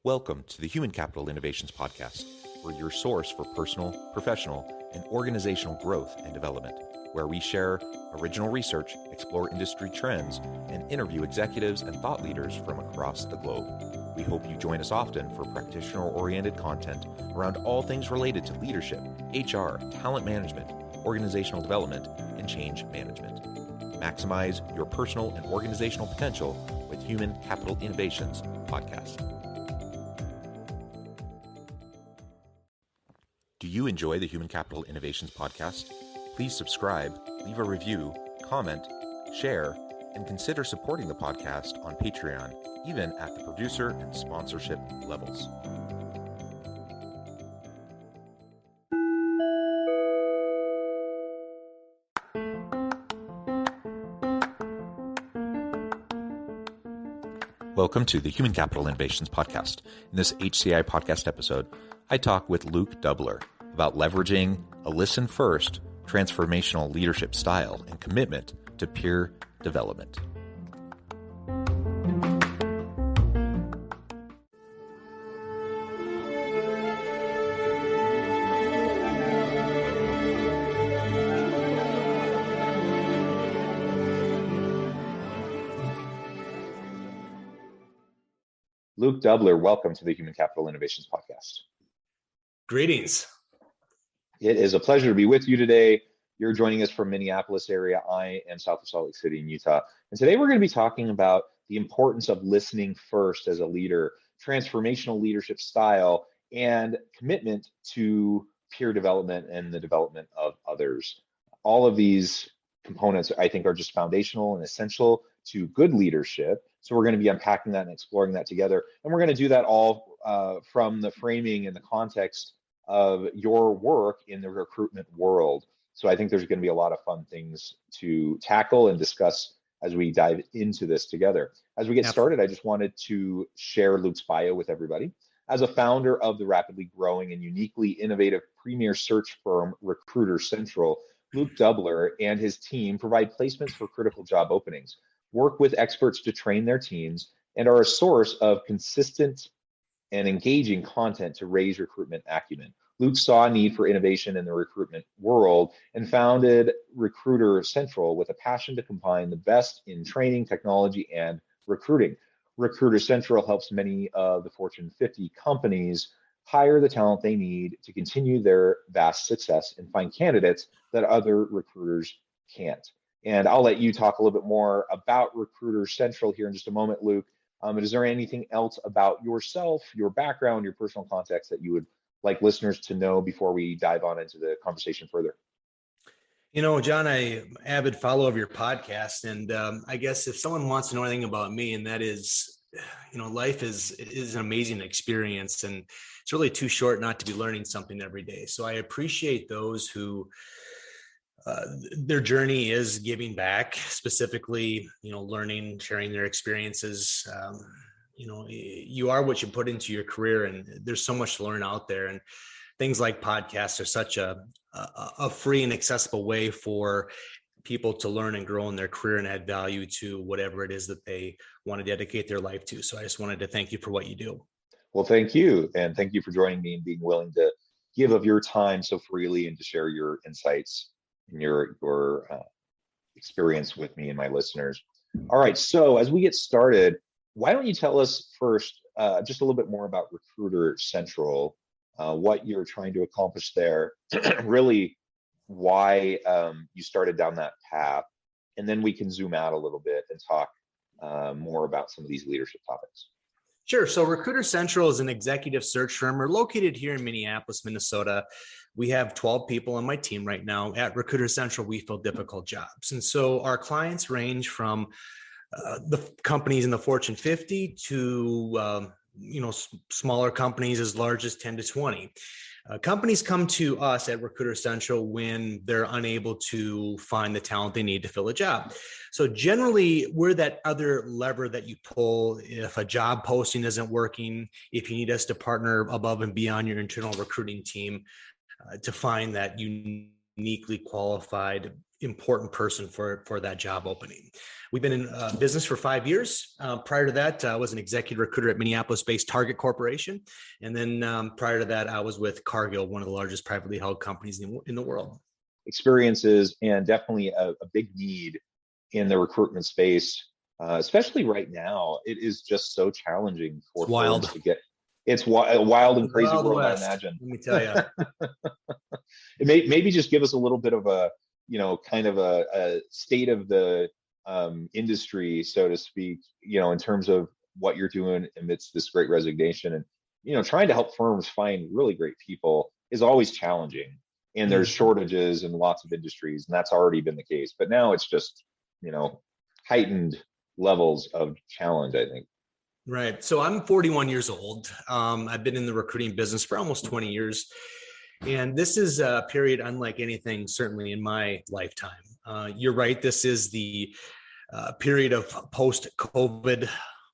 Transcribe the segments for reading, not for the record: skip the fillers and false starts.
Welcome to the Human Capital Innovations Podcast. We're your source for personal, professional, and organizational growth and development, where we share original research, explore industry trends, and interview executives and thought leaders from across the globe. We hope you join us often for practitioner-oriented content around all things related to leadership, HR, talent management, organizational development, and change management. Maximize your personal and organizational potential with Human Capital Innovations Podcast. Do you enjoy the Human Capital Innovations Podcast? Please subscribe, leave a review, comment, share, and consider supporting the podcast on Patreon, even at the producer and sponsorship levels. Welcome to the Human Capital Innovations Podcast. In this HCI Podcast episode, I talk with Luke Doubler about leveraging a listen-first, transformational leadership style and commitment to peer development. Luke Doubler, welcome to the Human Capital Innovations Podcast. Greetings. It is a pleasure to be with you today. You're joining us from Minneapolis area. I am south of Salt Lake City in Utah. And today we're going to be talking about the importance of listening first as a leader, transformational leadership style, and commitment to peer development and the development of others. All of these components, I think, are just foundational and essential to good leadership. So we're going to be unpacking that and exploring that together. And we're going to do that all from the framing and the context of your work in the recruitment world. So I think there's going to be a lot of fun things to tackle and discuss as we dive into this together. As we get started, I just wanted to share Luke's bio with everybody. As a founder of the rapidly growing and uniquely innovative premier search firm Recruiter Central, Luke Doubler and his team provide placements for critical job openings, work with experts to train their teams, and are a source of consistent and engaging content to raise recruitment acumen. Luke saw a need for innovation in the recruitment world and founded Recruiter Central with a passion to combine the best in training, technology, and recruiting. Recruiter Central helps many of the Fortune 50 companies hire the talent they need to continue their vast success and find candidates that other recruiters can't. And I'll let you talk a little bit more about Recruiter Central here in just a moment, Luke. But is there anything else about yourself, your background, your personal context that you would like listeners to know before we dive on into the conversation further? You know, John, I'm an avid follower of your podcast. And I guess if someone wants to know anything about me, and that is, you know, life is an amazing experience, and it's really too short not to be learning something every day. So I appreciate those who their journey is giving back, specifically, you know, learning, sharing their experiences. You know, you are what you put into your career, and there's so much to learn out there. And things like podcasts are such a free and accessible way for people to learn and grow in their career and add value to whatever it is that they want to dedicate their life to. So I just wanted to thank you for what you do. Well, thank you. And thank you for joining me and being willing to give of your time so freely and to share your insights and your experience with me and my listeners. All right, so as we get started, why don't you tell us first just a little bit more about Recruiter Central, what you're trying to accomplish there, really why you started down that path, and then we can zoom out a little bit and talk more about some of these leadership topics. Sure. So Recruiter Central is an executive search firm. We're located here in Minneapolis, Minnesota. We have 12 people on my team right now. At Recruiter Central, we fill difficult jobs. And so our clients range from the companies in the Fortune 50 to smaller companies as large as 10 to 20. Companies come to us at Recruiter Central when they're unable to find the talent they need to fill a job. So generally, we're that other lever that you pull if a job posting isn't working, if you need us to partner above and beyond your internal recruiting team to find that uniquely qualified important person for that job opening. We've been in business for 5 years. Prior to that, I was an executive recruiter at Minneapolis-based Target Corporation. And then prior to that, I was with Cargill, one of the largest privately held companies in the world. Experiences and definitely a big need in the recruitment space, especially right now. It is just so challenging for firms to get. It's a wild and crazy world, West, I imagine. Let me tell you. Maybe just give us a little bit of a, kind of a state of the industry, so to speak, in terms of what you're doing amidst this great resignation. And, trying to help firms find really great people is always challenging. And there's shortages in lots of industries, and that's already been the case. But now it's just, heightened levels of challenge, I think. Right. So I'm 41 years old. I've been in the recruiting business for almost 20 years. And this is a period unlike anything, certainly in my lifetime. You're right. This is the period of post-COVID,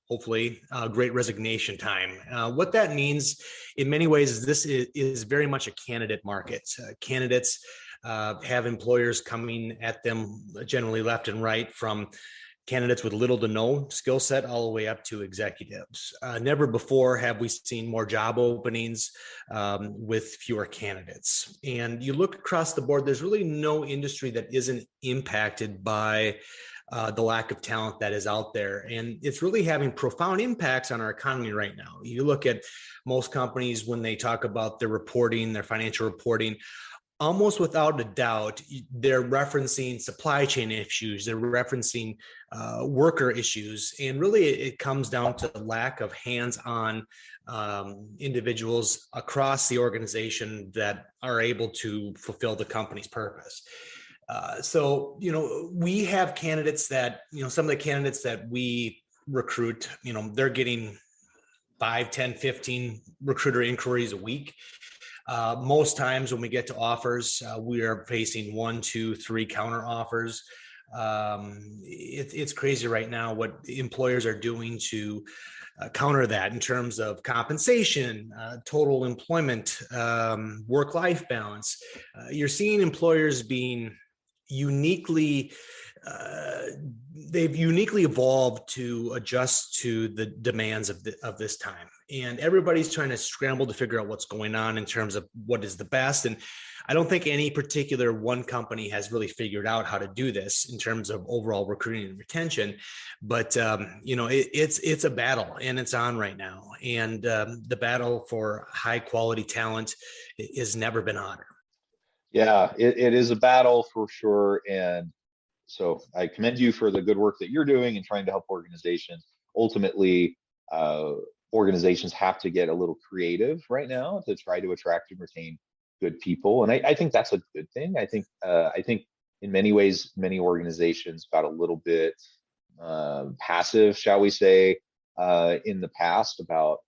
hopefully, great resignation time. What that means in many ways is this is very much a candidate market. Candidates have employers coming at them generally left and right, from candidates with little to no skill set all the way up to executives. Never before have we seen more job openings with fewer candidates. And you look across the board, there's really no industry that isn't impacted by the lack of talent that is out there. And it's really having profound impacts on our economy right now. You look at most companies when they talk about their reporting, their financial reporting, almost without a doubt, they're referencing supply chain issues, they're referencing worker issues. And really it comes down to the lack of hands-on individuals across the organization that are able to fulfill the company's purpose. So, we have candidates that, some of the candidates that we recruit, they're getting 5, 10, 15 recruiter inquiries a week. Most times when we get to offers, we are facing 1, 2, 3 counter offers. It's crazy right now what employers are doing to counter that in terms of compensation, total employment, work-life balance. You're seeing employers being they've uniquely evolved to adjust to the demands of this time. And everybody's trying to scramble to figure out what's going on in terms of what is the best. And I don't think any particular one company has really figured out how to do this in terms of overall recruiting and retention. But, it's a battle, and it's on right now. And the battle for high quality talent has never been hotter. Yeah, it is a battle for sure. And so I commend you for the good work that you're doing and trying to help organizations. Ultimately, organizations have to get a little creative right now to try to attract and retain good people. And I think that's a good thing. I think in many ways, many organizations got a little bit passive, shall we say, in the past about,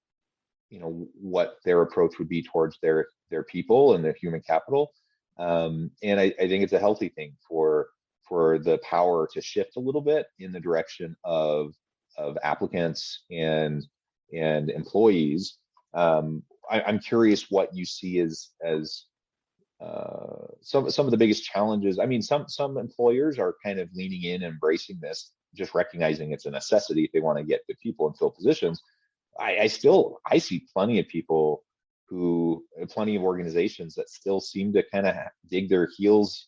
what their approach would be towards their people and their human capital. And I think it's a healthy thing for the power to shift a little bit in the direction of applicants and employees. I'm curious what you see as some of the biggest challenges. I mean, some employers are kind of leaning in and embracing this, just recognizing it's a necessity if they want to get good people and fill positions. I see plenty of organizations that still seem to kind of dig their heels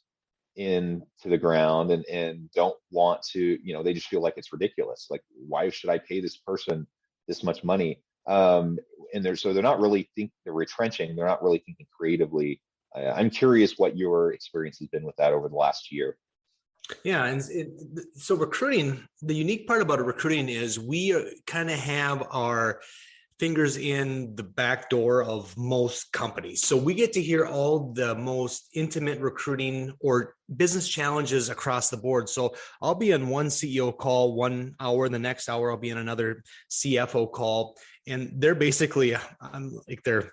into the ground and don't want to, they just feel like it's ridiculous. Like, why should I pay this person this much money? And they're not really they're retrenching. They're not really thinking creatively. I'm curious what your experience has been with that over the last year. Yeah. And so recruiting, the unique part about recruiting is we kind of have our fingers in the back door of most companies. So we get to hear all the most intimate recruiting or business challenges across the board. So I'll be on one CEO call 1 hour, the next hour I'll be in another CFO call. And they're basically, I'm like they're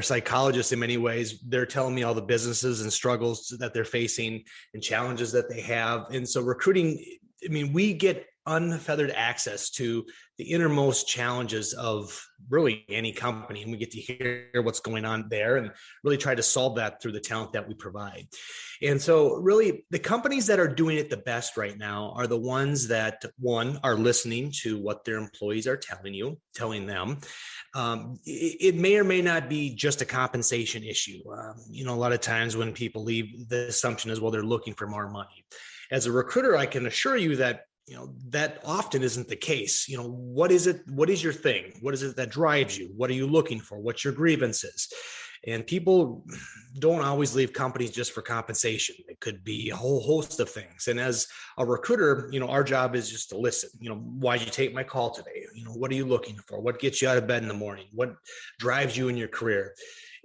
psychologists in many ways. They're telling me all the businesses and struggles that they're facing and challenges that they have. And so recruiting, I mean, we get unfeathered access to the innermost challenges of really any company. And we get to hear what's going on there and really try to solve that through the talent that we provide. And so really the companies that are doing it the best right now are the ones that, one, are listening to what their employees are telling them. It may or may not be just a compensation issue. A lot of times when people leave, the assumption is, well, they're looking for more money. As a recruiter, I can assure you that that often isn't the case. What is it? What is your thing? What is it that drives you? What are you looking for? What's your grievances? And people don't always leave companies just for compensation. It could be a whole host of things. And as a recruiter, our job is just to listen. Why'd you take my call today? What are you looking for? What gets you out of bed in the morning? What drives you in your career?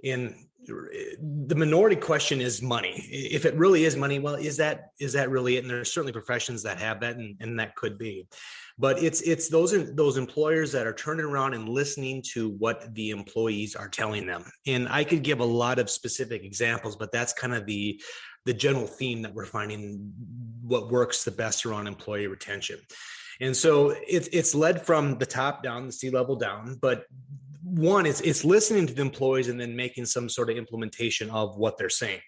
And the minority question is money. If it really is money, well, is that really it? And there's certainly professions that have that, and that could be. But it's those employers that are turning around and listening to what the employees are telling them. And I could give a lot of specific examples, but that's kind of the general theme that we're finding what works the best around employee retention. And so it's led from the top down, the C-level down, but one, it's listening to the employees and then making some sort of implementation of what they're saying.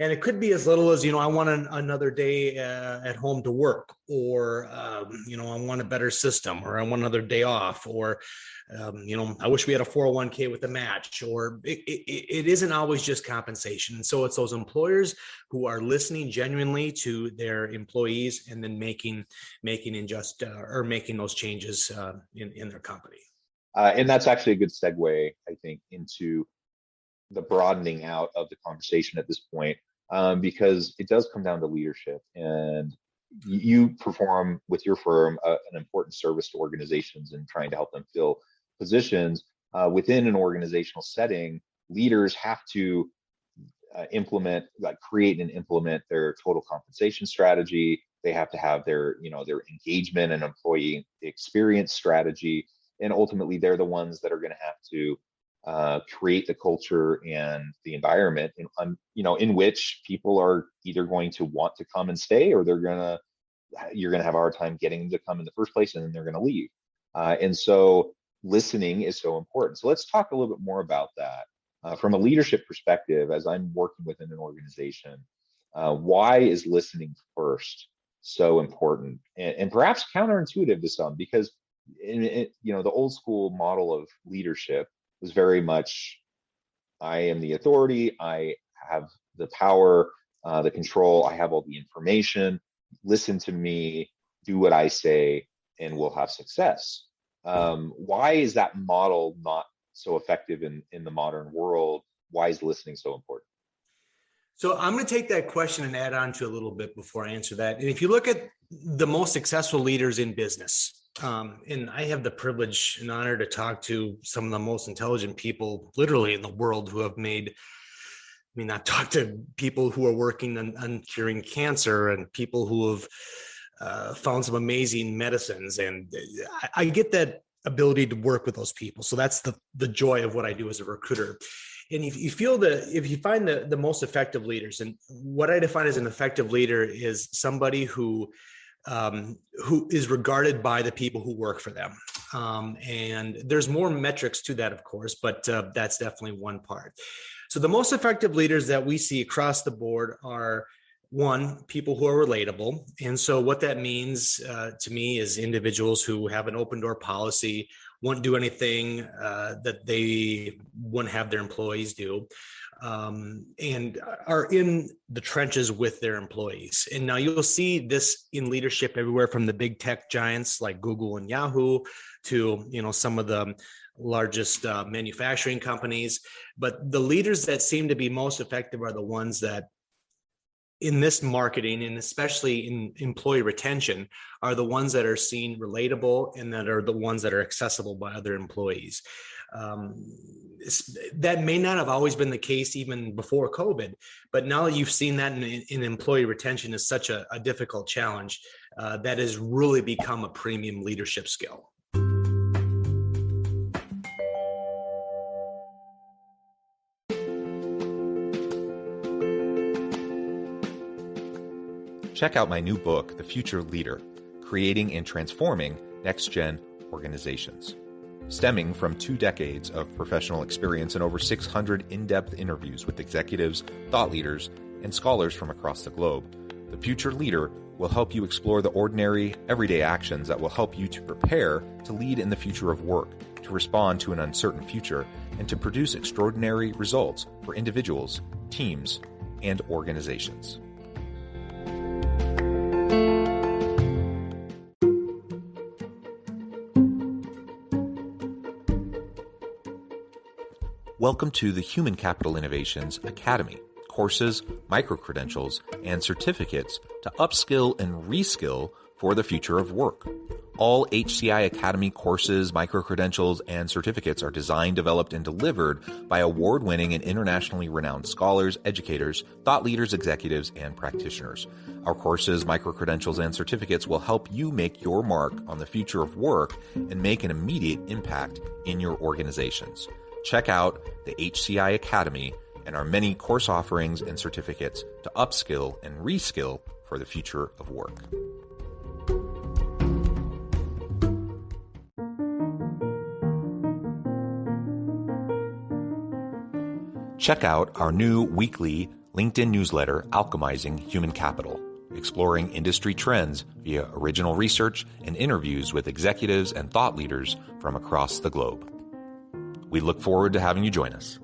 And it could be as little as, I want another day at home to work, or, I want a better system, or I want another day off, or, I wish we had a 401k with a match, or it isn't always just compensation. And so it's those employers who are listening genuinely to their employees and then making those changes in their company. And that's actually a good segue, I think, into the broadening out of the conversation at this point, because it does come down to leadership. And you perform with your firm an important service to organizations and trying to help them fill positions within an organizational setting. Leaders have to create and implement their total compensation strategy. They have to have their engagement and employee experience strategy. And ultimately, they're the ones that are going to have to create the culture and the environment in which people are either going to want to come and stay, or you're going to have a hard time getting them to come in the first place, and then they're going to leave. And so listening is so important. So let's talk a little bit more about that from a leadership perspective. As I'm working within an organization, why is listening first so important, and perhaps counterintuitive to some? Because the old school model of leadership was very much, I am the authority, I have the power, the control, I have all the information, listen to me, do what I say, and we'll have success. Why is that model not so effective in the modern world? Why is listening so important? So I'm going to take that question and add on to a little bit before I answer that. And if you look at the most successful leaders in business, and I have the privilege and honor to talk to some of the most intelligent people literally in the world who have I've talked to people who are working on curing cancer and people who have found some amazing medicines. And I get that ability to work with those people. So that's the joy of what I do as a recruiter. And if you find the most effective leaders, and what I define as an effective leader is somebody who is regarded by the people who work for them. And there's more metrics to that, of course, but that's definitely one part. So the most effective leaders that we see across the board are, one, people who are relatable. And so what that means to me is individuals who have an open door policy, won't do anything that they wouldn't have their employees do, and are in the trenches with their employees. And now you'll see this in leadership everywhere, from the big tech giants like Google and Yahoo to some of the largest manufacturing companies. But the leaders that seem to be most effective are the ones that, in this marketing, and especially in employee retention, are the ones that are seen relatable and that are the ones that are accessible by other employees. That may not have always been the case even before COVID, but now that you've seen that in employee retention is such a difficult challenge, that has really become a premium leadership skill. Check out my new book, The Future Leader, creating and transforming next-gen organizations. Stemming from 2 decades of professional experience and over 600 in-depth interviews with executives, thought leaders, and scholars from across the globe, the Future Leader will help you explore the ordinary, everyday actions that will help you to prepare to lead in the future of work, to respond to an uncertain future, and to produce extraordinary results for individuals, teams, and organizations. Welcome to the Human Capital Innovations Academy. Courses, micro-credentials, and certificates to upskill and reskill for the future of work. All HCI Academy courses, micro-credentials, and certificates are designed, developed, and delivered by award-winning and internationally renowned scholars, educators, thought leaders, executives, and practitioners. Our courses, micro-credentials, and certificates will help you make your mark on the future of work and make an immediate impact in your organizations. Check out the HCI Academy and our many course offerings and certificates to upskill and reskill for the future of work. Check out our new weekly LinkedIn newsletter, Alchemizing Human Capital, exploring industry trends via original research and interviews with executives and thought leaders from across the globe. We look forward to having you join us.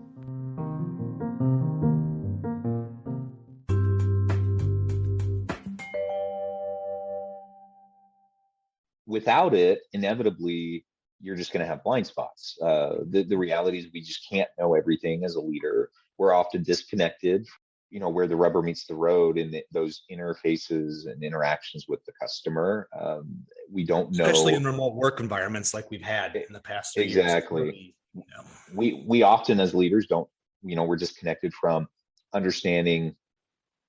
Without it, inevitably, you're just going to have blind spots. The reality is we just can't know everything as a leader. We're often disconnected, where the rubber meets the road in those interfaces and interactions with the customer. We don't know. Especially in remote work environments like we've had in the past 3 years. Exactly. We often as leaders don't, we're disconnected from understanding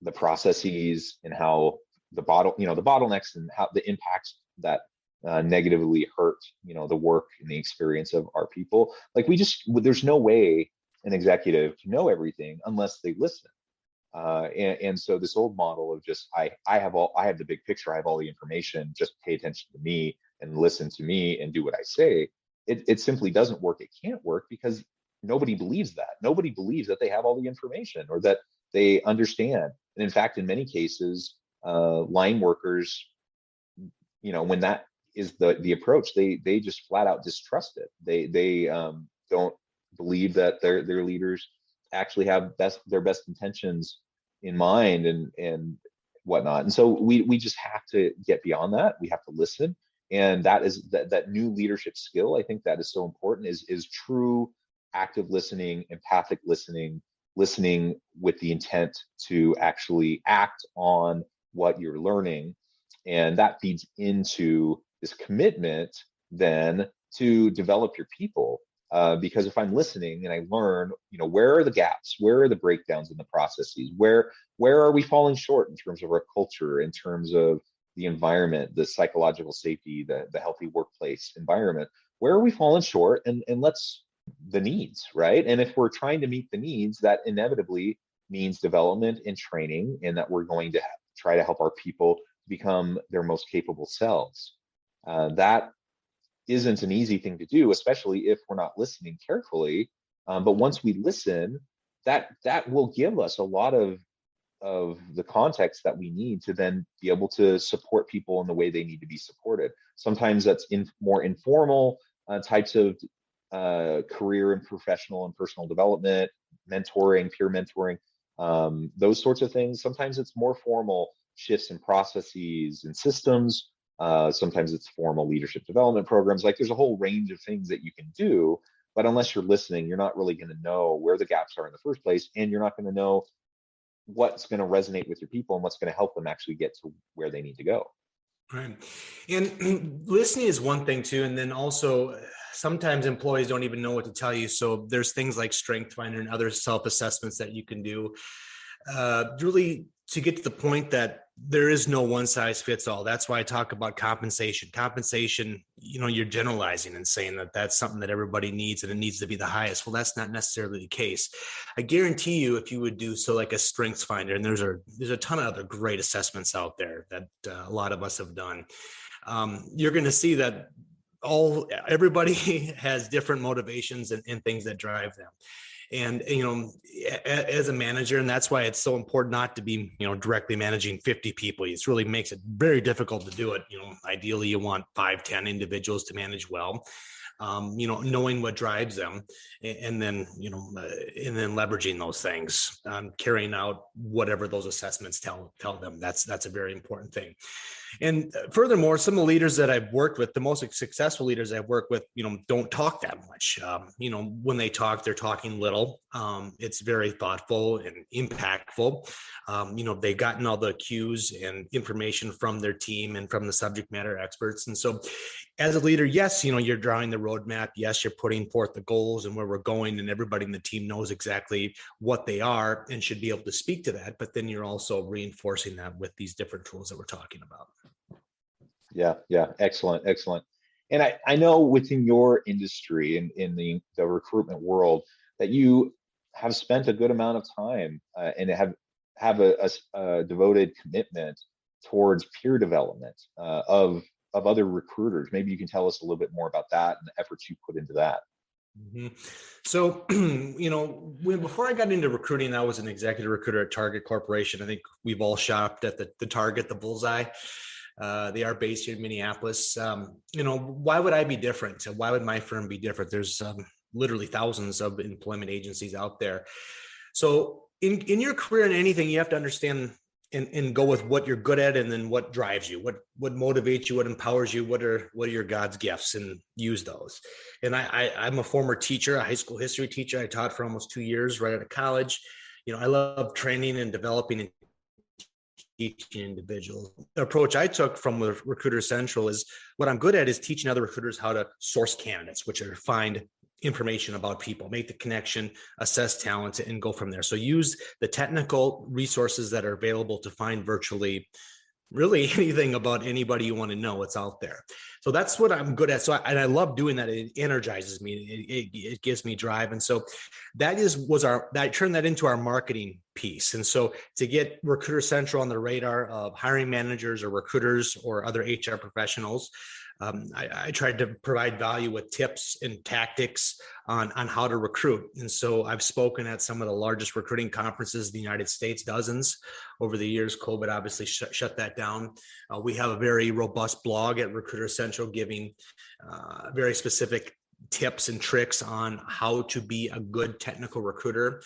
the processes and how the bottlenecks and how the impacts that negatively hurt, the work and the experience of our people. Like there's no way an executive can know everything unless they listen. And so this old model of just, I have the big picture, I have all the information, just pay attention to me and listen to me and do what I say. It simply doesn't work. It can't work because nobody believes that. Nobody believes that they have all the information or that they understand. And in fact, in many cases, line workers, when that is the approach, they just flat out distrust it. They don't believe that their leaders actually have their best intentions in mind and whatnot. And so we just have to get beyond that. We have to listen. And that is that new leadership skill. I think that is so important is true active listening, empathic listening with the intent to actually act on what you're learning. And that feeds into this commitment then to develop your people. Because if I'm listening and I learn, where are the gaps? Where are the breakdowns in the processes? Where are we falling short in terms of our culture, in terms of the environment, the psychological safety, the healthy workplace environment? Where are we falling short? And let's the needs, right? And if we're trying to meet the needs, that inevitably means development and training, and that we're going to try to help our people become their most capable selves. That isn't an easy thing to do, especially if we're not listening carefully. But once we listen, that will give us a lot of the context that we need to then be able to support people in the way they need to be supported. Sometimes that's in more informal types of career and professional and personal development, mentoring, peer mentoring, those sorts of things. Sometimes it's more formal shifts in processes and systems. Sometimes it's formal leadership development programs. Like there's a whole range of things that you can do, but unless you're listening, you're not really going to know where the gaps are in the first place, and you're not going to know what's going to resonate with your people and what's going to help them actually get to where they need to go. Right. And listening is one thing too. And then also sometimes employees don't even know what to tell you. So there's things like Strength Finder and other self-assessments that you can do really to get to the point that there is no one size fits all. That's why I talk about compensation. Compensation, you're generalizing and saying that that's something that everybody needs and it needs to be the highest. Well, that's not necessarily the case. I guarantee you, if you would do so like a Strengths Finder, and there's a ton of other great assessments out there that a lot of us have done. you're going to see that everybody has different motivations and things that drive them. And, as a manager, and that's why it's so important not to be, directly managing 50 people. It really makes it very difficult to do it. Ideally you want 5-10 individuals to manage well. Knowing what drives them, and then leveraging those things, carrying out whatever those assessments tell them. That's a very important thing. And furthermore, some of the leaders that I've worked with, the most successful leaders I've worked with, don't talk that much. When they talk, they're talking little. It's very thoughtful and impactful. They've gotten all the cues and information from their team and from the subject matter experts. And so as a leader, yes, you're drawing the roadmap. Yes, you're putting forth the goals and where we're going, and everybody in the team knows exactly what they are and should be able to speak to that. But then you're also reinforcing that with these different tools that we're talking about. Yeah. Excellent. And I know within your industry and in the recruitment world that you have spent a good amount of time and have a devoted commitment towards peer development of other recruiters. Maybe you can tell us a little bit more about that and the efforts you put into that. Mm-hmm. So, before I got into recruiting, I was an executive recruiter at Target Corporation. I think we've all shopped at the Target, the Bullseye. They are based here in Minneapolis. Why would I be different? Why would my firm be different? There's literally thousands of employment agencies out there. So in your career in anything, you have to understand and go with what you're good at, and then what drives you, what motivates you, what empowers you, what are your God's gifts, and use those. And I'm a former teacher, a high school history teacher. I taught for almost 2 years right out of college. I love training and developing and teaching individuals. The approach I took from Recruiter Central is what I'm good at is teaching other recruiters how to source candidates, which are find information about people, make the connection, assess talent, and go from there. So use the technical resources that are available to find virtually really anything about anybody you want to know. It's out there. So that's what I'm good at. So I love doing that. It energizes me. It gives me drive. And so I turned that into our marketing piece. And so to get Recruiter Central on the radar of hiring managers or recruiters or other HR professionals, I tried to provide value with tips and tactics on how to recruit. And so I've spoken at some of the largest recruiting conferences in the United States, dozens over the years. COVID obviously shut that down. We have a very robust blog at Recruiter Central giving very specific tips and tricks on how to be a good technical recruiter.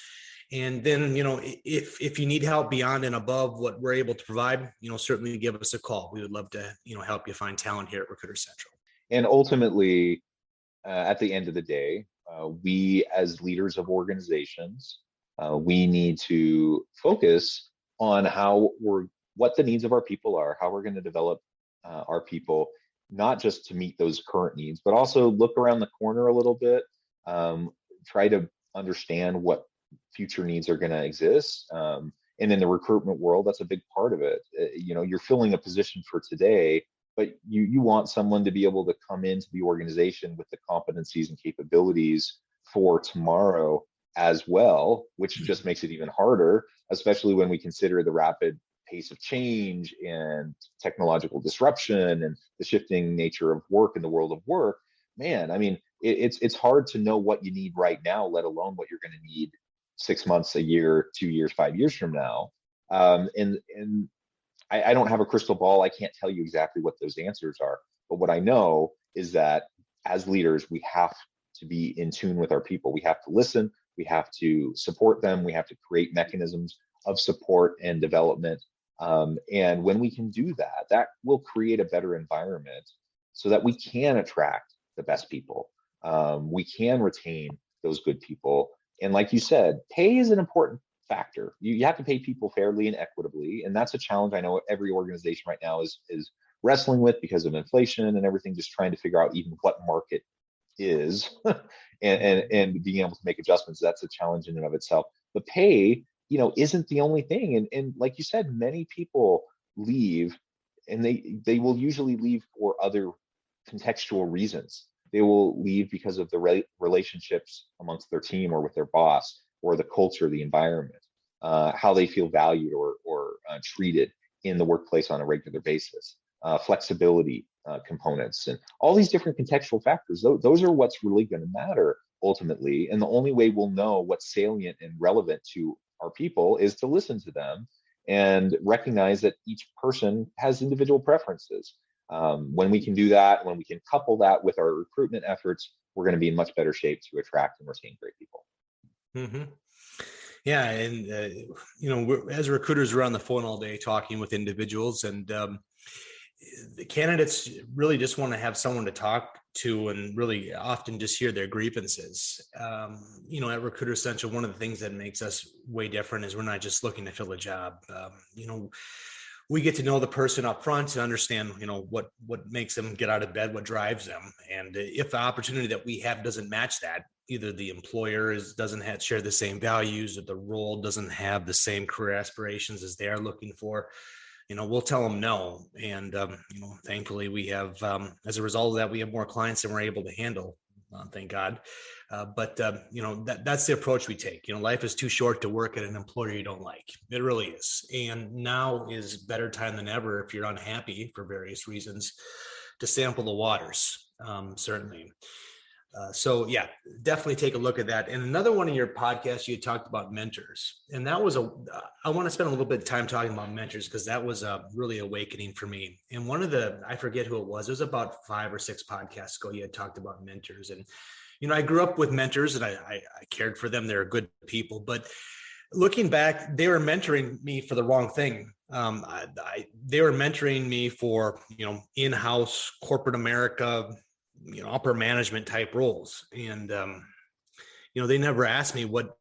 And then, if you need help beyond and above what we're able to provide, certainly give us a call. We would love to, help you find talent here at Recruiter Central. And ultimately, at the end of the day, we as leaders of organizations, we need to focus on what the needs of our people are, how we're going to develop our people, not just to meet those current needs, but also look around the corner a little bit, try to understand what future needs are going to exist. And in the recruitment world, that's a big part of it. You're filling a position for today, but you want someone to be able to come into the organization with the competencies and capabilities for tomorrow as well, which just makes it even harder, especially when we consider the rapid pace of change and technological disruption and the shifting nature of work in the world of work. Man, I mean, it's hard to know what you need right now, let alone what you're going to need 6 months, a year, 2 years, 5 years from now. And I don't have a crystal ball. I can't tell you exactly what those answers are. But what I know is that as leaders, we have to be in tune with our people. We have to listen. We have to support them. We have to create mechanisms of support and development. And when we can do that, that will create a better environment so that we can attract the best people. We can retain those good people. And like you said, pay is an important factor. You have to pay people fairly and equitably. And that's a challenge I know every organization right now is wrestling with because of inflation and everything, just trying to figure out even what market is and being able to make adjustments. That's a challenge in and of itself. But pay, isn't the only thing. And like you said, many people leave, and they will usually leave for other contextual reasons. They will leave because of the relationships amongst their team or with their boss, or the culture, the environment, how they feel valued or treated in the workplace on a regular basis. flexibility components, and all these different contextual factors. Those are what's really going to matter ultimately. And the only way we'll know what's salient and relevant to our people is to listen to them and recognize that each person has individual preferences. When we can do that, when we can couple that with our recruitment efforts, we're going to be in much better shape to attract and retain great people. Mm-hmm. Yeah. And, as recruiters, we're on the phone all day talking with individuals, and the candidates really just want to have someone to talk to and really often just hear their grievances. At Recruiter Central, one of the things that makes us way different is we're not just looking to fill a job. We get to know the person up front and understand, what makes them get out of bed, what drives them. And if the opportunity that we have doesn't match that, either the employer doesn't share the same values, or the role doesn't have the same career aspirations as they are looking for, we'll tell them no. And, thankfully we have, as a result of that, we have more clients than we're able to handle. Thank God. But that's the approach we take. Life is too short to work at an employer you don't like. It really is. And now is better time than ever, if you're unhappy for various reasons, to sample the waters, certainly. So yeah, definitely take a look at that. And another one in your podcast, you talked about mentors, and that was I want to spend a little bit of time talking about mentors, because that was a really awakening for me. And I forget who it was about 5 or 6 podcasts ago, you had talked about mentors. And, I grew up with mentors, and I cared for them. They're good people, but looking back, they were mentoring me for the wrong thing. They were mentoring me for, in-house corporate America, upper management type roles. And, they never asked me what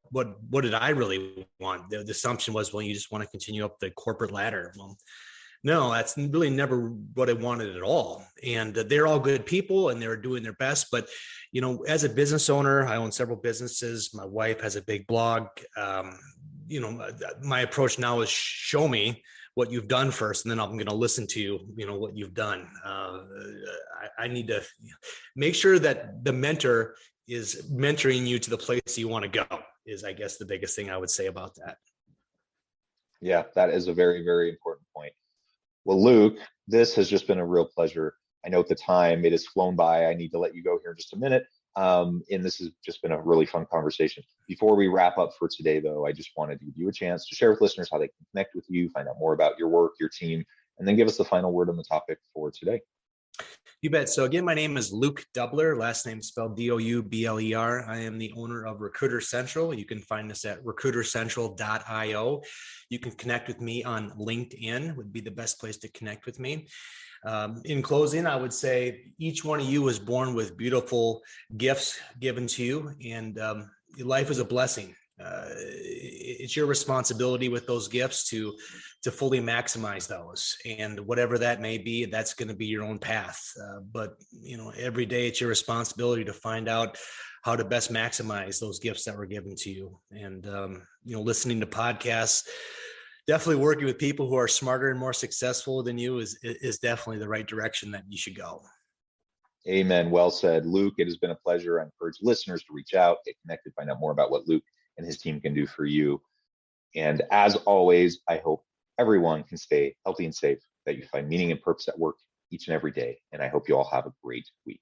did I really want? The assumption was, well, you just want to continue up the corporate ladder. Well, no, that's really never what I wanted at all. And they're all good people and they're doing their best. But, as a business owner, I own several businesses. My wife has a big blog. My approach now is show me what you've done first, and then I'm going to listen to what you've done. I need to make sure that the mentor is mentoring you to the place you want to go, is I guess the biggest thing I would say about that. Yeah, that is a very, very important point. Well, Luke, this has just been a real pleasure. I know at the time it has flown by. I need to let you go here in just a minute. And this has just been a really fun conversation. Before we wrap up for today, though, I just wanted to give you a chance to share with listeners how they can connect with you, find out more about your work, your team, and then give us the final word on the topic for today. You bet. So again, my name is Luke Doubler, last name spelled Doubler. I am the owner of Recruiter Central. You can find us at recruitercentral.io. You can connect with me on LinkedIn, would be the best place to connect with me. In closing, I would say each one of you was born with beautiful gifts given to you, and life is a blessing. It's your responsibility with those gifts to fully maximize those, and whatever that may be, that's going to be your own path. But every day it's your responsibility to find out how to best maximize those gifts that were given to you. And listening to podcasts, definitely working with people who are smarter and more successful than you is definitely the right direction that you should go. Amen. Well said, Luke. It has been a pleasure. I encourage listeners to reach out, get connected, find out more about what Luke and his team can do for you. And as always, I hope everyone can stay healthy and safe, that you find meaning and purpose at work each and every day. And I hope you all have a great week.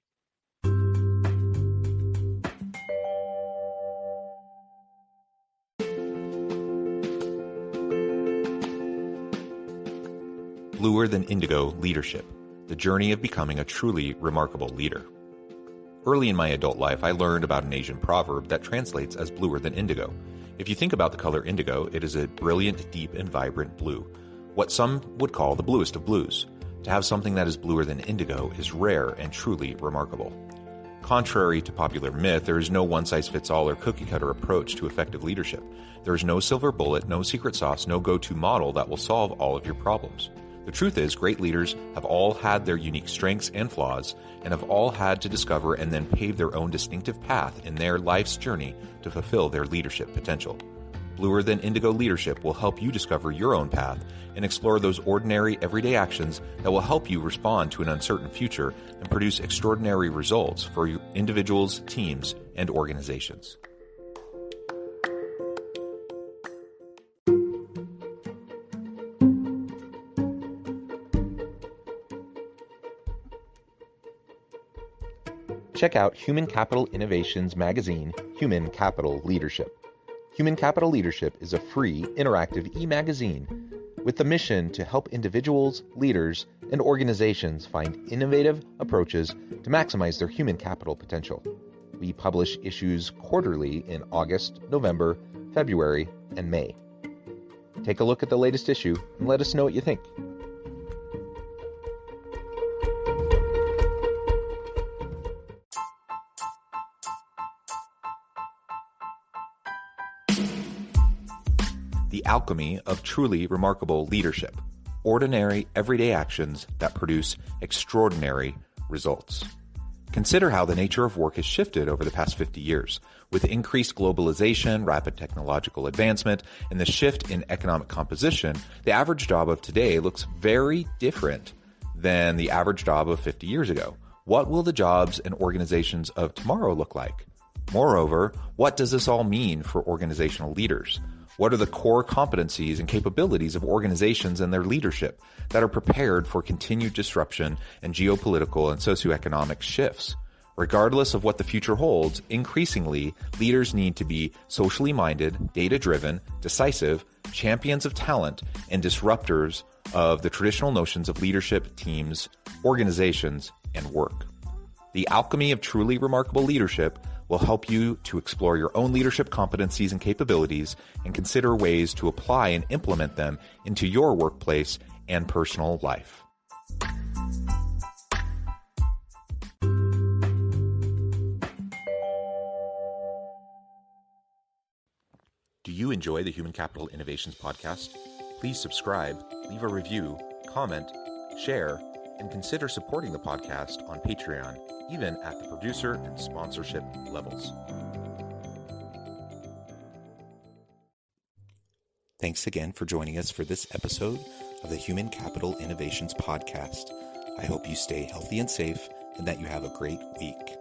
Bluer Than Indigo Leadership, the journey of becoming a truly remarkable leader. Early in my adult life, I learned about an Asian proverb that translates as bluer than indigo. If you think about the color indigo, it is a brilliant, deep, and vibrant blue, what some would call the bluest of blues. To have something that is bluer than indigo is rare and truly remarkable. Contrary to popular myth, there is no one-size-fits-all or cookie-cutter approach to effective leadership. There is no silver bullet, no secret sauce, no go-to model that will solve all of your problems. The truth is, great leaders have all had their unique strengths and flaws, and have all had to discover and then pave their own distinctive path in their life's journey to fulfill their leadership potential. Bluer Than Indigo Leadership will help you discover your own path and explore those ordinary, everyday actions that will help you respond to an uncertain future and produce extraordinary results for your individuals, teams, and organizations. check out Human Capital Innovations magazine, Human Capital Leadership. Human Capital Leadership is a free, interactive e-magazine with the mission to help individuals, leaders, and organizations find innovative approaches to maximize their human capital potential. We publish issues quarterly in August, November, February, and May. Take a look at the latest issue and let us know what you think. The alchemy of truly remarkable leadership. Ordinary, everyday actions that produce extraordinary results. Consider how the nature of work has shifted over the past 50 years. With increased globalization, rapid technological advancement, and the shift in economic composition, the average job of today looks very different than the average job of 50 years ago. What will the jobs and organizations of tomorrow look like? Moreover, what does this all mean for organizational leaders? What are the core competencies and capabilities of organizations and their leadership that are prepared for continued disruption and geopolitical and socioeconomic shifts? Regardless of what the future holds, increasingly, leaders need to be socially minded, data-driven, decisive, champions of talent, and disruptors of the traditional notions of leadership, teams, organizations, and work. The alchemy of truly remarkable leadership will help you to explore your own leadership competencies and capabilities and consider ways to apply and implement them into your workplace and personal life. Do you enjoy the Human Capital Innovations podcast? Please subscribe, leave a review, comment, share, and consider supporting the podcast on Patreon, even at the producer and sponsorship levels. Thanks again for joining us for this episode of the Human Capital Innovations podcast. I hope you stay healthy and safe and that you have a great week.